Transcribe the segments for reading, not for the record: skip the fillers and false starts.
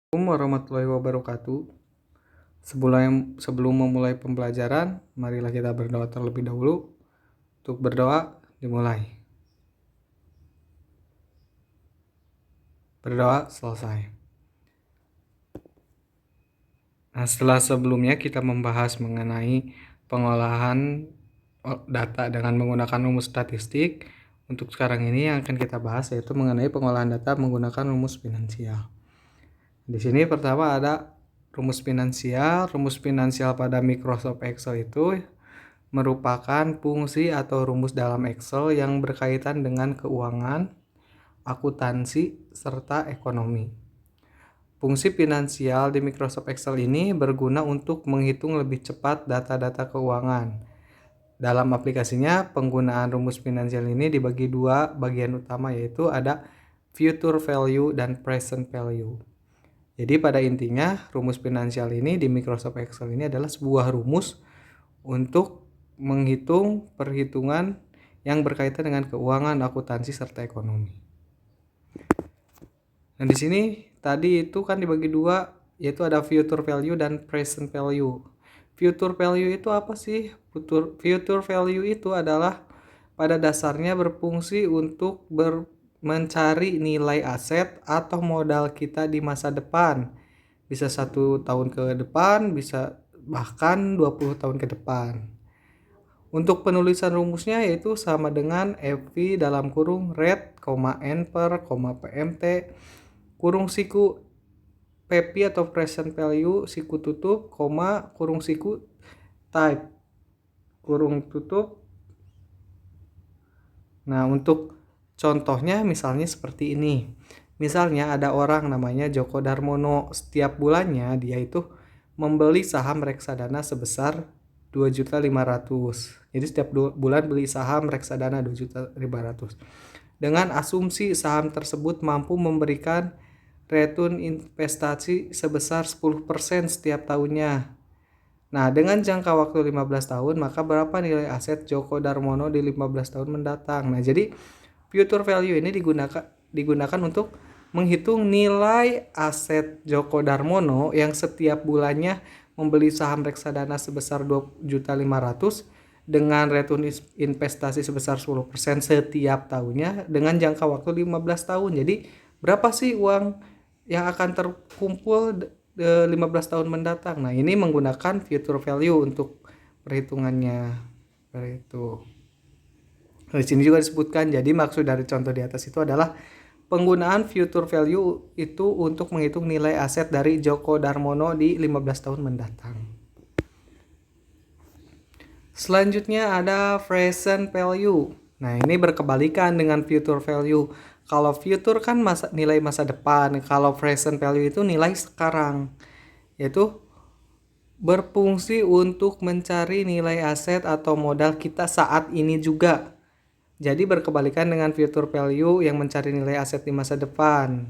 Assalamualaikum warahmatullahi wabarakatuh. Sebelum memulai pembelajaran, marilah kita berdoa terlebih dahulu. Untuk berdoa, dimulai. Berdoa selesai. Nah, setelah sebelumnya kita membahas mengenai pengolahan data dengan menggunakan rumus statistik. Untuk sekarang ini yang akan kita bahas yaitu mengenai pengolahan data menggunakan rumus finansial. Di sini pertama ada rumus finansial. Rumus finansial pada Microsoft Excel itu merupakan fungsi atau rumus dalam Excel yang berkaitan dengan keuangan, akuntansi, serta ekonomi. Fungsi finansial di Microsoft Excel ini berguna untuk menghitung lebih cepat data-data keuangan. Dalam aplikasinya, penggunaan rumus finansial ini dibagi dua bagian utama, yaitu ada future value dan present value. Jadi pada intinya, rumus finansial ini di Microsoft Excel ini adalah sebuah rumus untuk menghitung perhitungan yang berkaitan dengan keuangan, akuntansi, serta ekonomi. Nah, di sini tadi itu kan dibagi dua, yaitu ada future value dan present value. Future value itu apa sih? Future value itu adalah pada dasarnya berfungsi untuk mencari nilai aset atau modal kita di masa depan. Bisa 1 tahun ke depan, bisa bahkan 20 tahun ke depan. Untuk penulisan rumusnya yaitu sama dengan FV dalam kurung rate, N per, PMT, kurung siku PP atau present value, siku tutup, kurung siku type, kurung tutup. Nah, untuk contohnya misalnya seperti ini. Misalnya ada orang namanya Joko Darmono, setiap bulannya dia itu membeli saham reksadana sebesar 2.500.000. Jadi setiap bulan beli saham reksadana 2.500.000. Dengan asumsi saham tersebut mampu memberikan return investasi sebesar 10% setiap tahunnya. Nah, dengan jangka waktu 15 tahun, maka berapa nilai aset Joko Darmono di 15 tahun mendatang? Nah, jadi future value ini digunakan untuk menghitung nilai aset Joko Darmono yang setiap bulannya membeli saham reksadana sebesar 2.500.000 dengan return investasi sebesar 10% setiap tahunnya dengan jangka waktu 15 tahun. Jadi berapa sih uang yang akan terkumpul 15 tahun mendatang? Nah, ini menggunakan future value untuk perhitungannya. Seperti itu. Di sini juga disebutkan, jadi maksud dari contoh di atas itu adalah penggunaan future value itu untuk menghitung nilai aset dari Joko Darmono di 15 tahun mendatang. Selanjutnya ada present value. Nah, ini berkebalikan dengan future value. Kalau future kan nilai masa depan, kalau present value itu nilai sekarang. Yaitu berfungsi untuk mencari nilai aset atau modal kita saat ini juga. Jadi berkebalikan dengan future value yang mencari nilai aset di masa depan.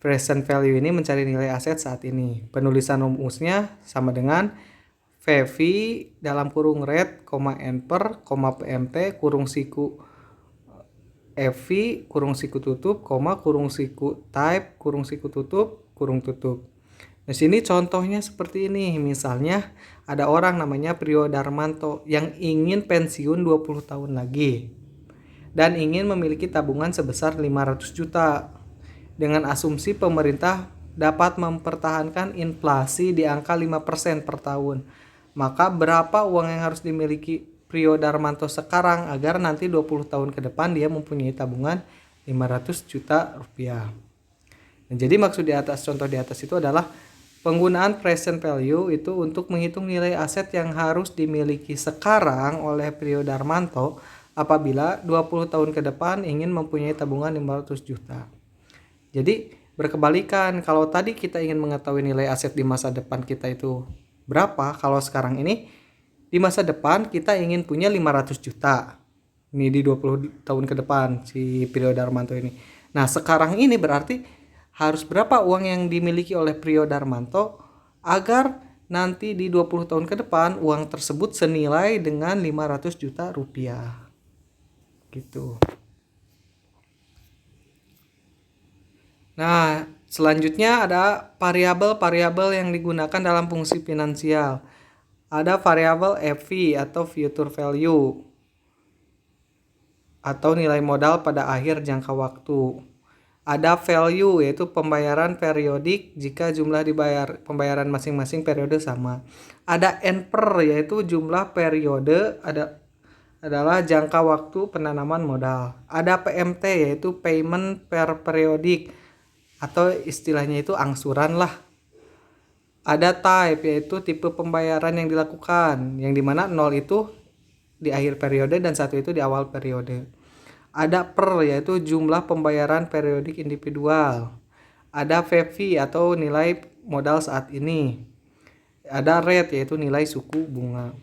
Present value ini mencari nilai aset saat ini. Penulisan rumusnya sama dengan VV dalam kurung rate, N per, PMT, kurung siku FV, kurung siku tutup, kurung siku type, kurung siku tutup, kurung tutup. Di sini contohnya seperti ini. Misalnya ada orang namanya Prio Darmanto yang ingin pensiun 20 tahun lagi dan ingin memiliki tabungan sebesar 500 juta. Dengan asumsi pemerintah dapat mempertahankan inflasi di angka 5% per tahun. Maka berapa uang yang harus dimiliki Prio Darmanto sekarang agar nanti 20 tahun ke depan dia mempunyai tabungan 500 juta rupiah. Nah, jadi maksud di atas, contoh di atas itu adalah penggunaan present value itu untuk menghitung nilai aset yang harus dimiliki sekarang oleh Prio Darmanto apabila 20 tahun ke depan ingin mempunyai tabungan 500 juta. Jadi berkebalikan, kalau tadi kita ingin mengetahui nilai aset di masa depan kita itu berapa, kalau sekarang ini di masa depan kita ingin punya 500 juta. Ini di 20 tahun ke depan si Prio Darmanto ini. Nah, sekarang ini berarti harus berapa uang yang dimiliki oleh Prio Darmanto agar nanti di 20 tahun ke depan uang tersebut senilai dengan 500 juta rupiah. Gitu. Nah, Selanjutnya ada variabel-variabel yang digunakan dalam fungsi finansial. Ada variabel FV atau future value atau nilai modal pada akhir jangka waktu. Ada value yaitu pembayaran periodik jika jumlah pembayaran masing-masing periode sama. Ada NPER yaitu jumlah periode adalah jangka waktu penanaman modal. Ada PMT yaitu payment per periodik atau istilahnya itu angsuran lah. Ada type yaitu tipe pembayaran yang dilakukan, yang dimana 0 itu di akhir periode dan 1 itu di awal periode. Ada per yaitu jumlah pembayaran periodik individual. Ada FV atau nilai modal saat ini. Ada rate yaitu nilai suku bunga.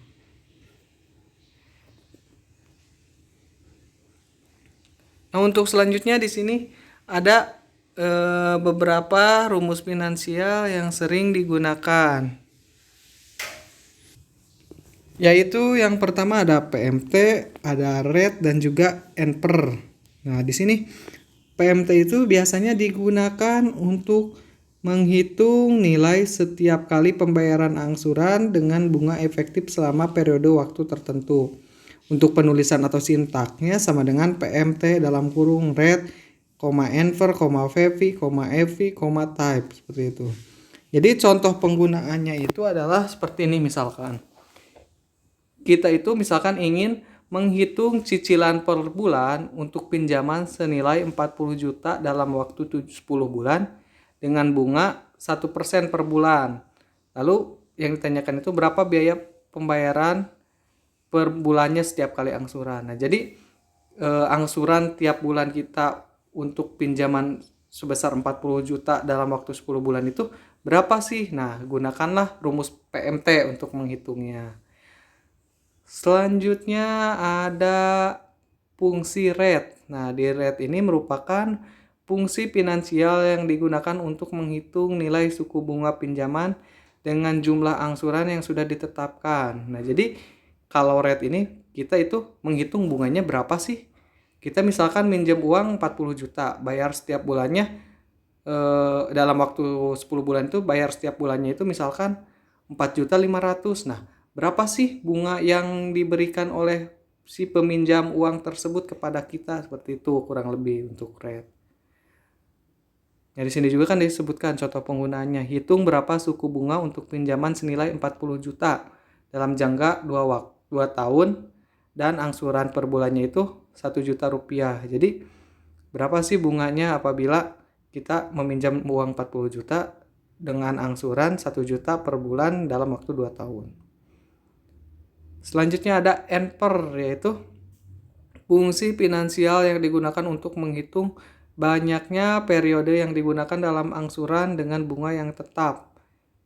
Nah, untuk selanjutnya di sini ada beberapa rumus finansial yang sering digunakan. Yaitu yang pertama ada PMT, ada rate dan juga NPER. Nah, di sini PMT itu biasanya digunakan untuk menghitung nilai setiap kali pembayaran angsuran dengan bunga efektif selama periode waktu tertentu. Untuk penulisan atau sintaknya sama dengan PMT dalam kurung rate, NPER, FV, FV, type seperti itu. Jadi contoh penggunaannya itu adalah seperti ini misalkan. Kita itu misalkan ingin menghitung cicilan per bulan untuk pinjaman senilai 40 juta dalam waktu 10 bulan dengan bunga 1% per bulan. Lalu yang ditanyakan itu berapa biaya pembayaran per bulannya setiap kali angsuran. Nah, jadi angsuran tiap bulan kita untuk pinjaman sebesar 40 juta dalam waktu 10 bulan itu berapa sih? Nah, gunakanlah rumus PMT untuk menghitungnya. Selanjutnya ada fungsi rate. Nah, di rate ini merupakan fungsi finansial yang digunakan untuk menghitung nilai suku bunga pinjaman dengan jumlah angsuran yang sudah ditetapkan. Nah, jadi kalau rate ini kita itu menghitung bunganya berapa sih? Kita misalkan minjem uang 40 juta, bayar setiap bulannya dalam waktu 10 bulan itu bayar setiap bulannya itu misalkan 4.500.000. Nah, berapa sih bunga yang diberikan oleh si peminjam uang tersebut kepada kita? Seperti itu kurang lebih untuk rate. Nah, di sini juga kan disebutkan contoh penggunaannya. Hitung berapa suku bunga untuk pinjaman senilai 40 juta dalam jangka 2 tahun dan angsuran per bulannya itu 1 juta rupiah. Jadi berapa sih bunganya apabila kita meminjam uang 40 juta dengan angsuran 1 juta per bulan dalam waktu 2 tahun. Selanjutnya ada NPER, yaitu fungsi finansial yang digunakan untuk menghitung banyaknya periode yang digunakan dalam angsuran dengan bunga yang tetap.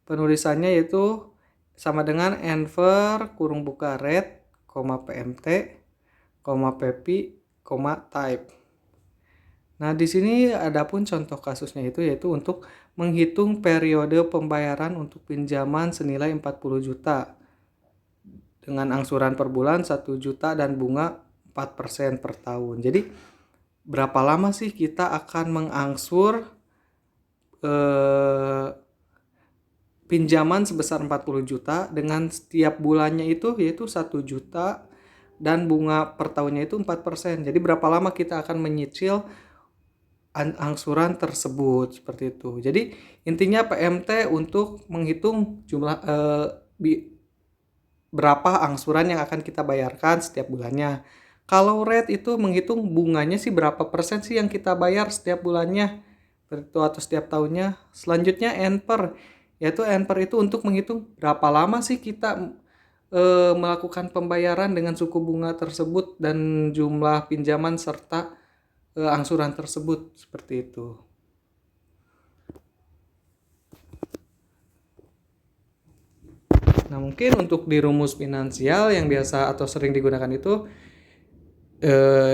Penulisannya yaitu sama dengan NPER kurung buka rate, PMT, PV, type. Nah, di sini ada pun contoh kasusnya itu yaitu untuk menghitung periode pembayaran untuk pinjaman senilai 40 juta dengan angsuran per bulan 1 juta dan bunga 4% per tahun. Jadi berapa lama sih kita akan mengangsur pinjaman sebesar 40 juta dengan setiap bulannya itu yaitu 1 juta dan bunga per tahunnya itu 4%. Jadi berapa lama kita akan menyicil angsuran tersebut seperti itu. Jadi intinya PMT untuk menghitung jumlah berapa angsuran yang akan kita bayarkan setiap bulannya. Kalau rate itu menghitung bunganya sih berapa persen sih yang kita bayar setiap bulannya atau setiap tahunnya. Selanjutnya NPER, yaitu NPER itu untuk menghitung berapa lama sih kita melakukan pembayaran dengan suku bunga tersebut dan jumlah pinjaman serta angsuran tersebut seperti itu. Nah, mungkin untuk di rumus finansial yang biasa atau sering digunakan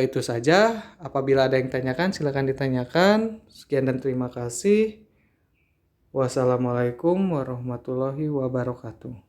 itu saja. Apabila ada yang tanyakan, silakan ditanyakan. Sekian dan terima kasih. Wassalamualaikum warahmatullahi wabarakatuh.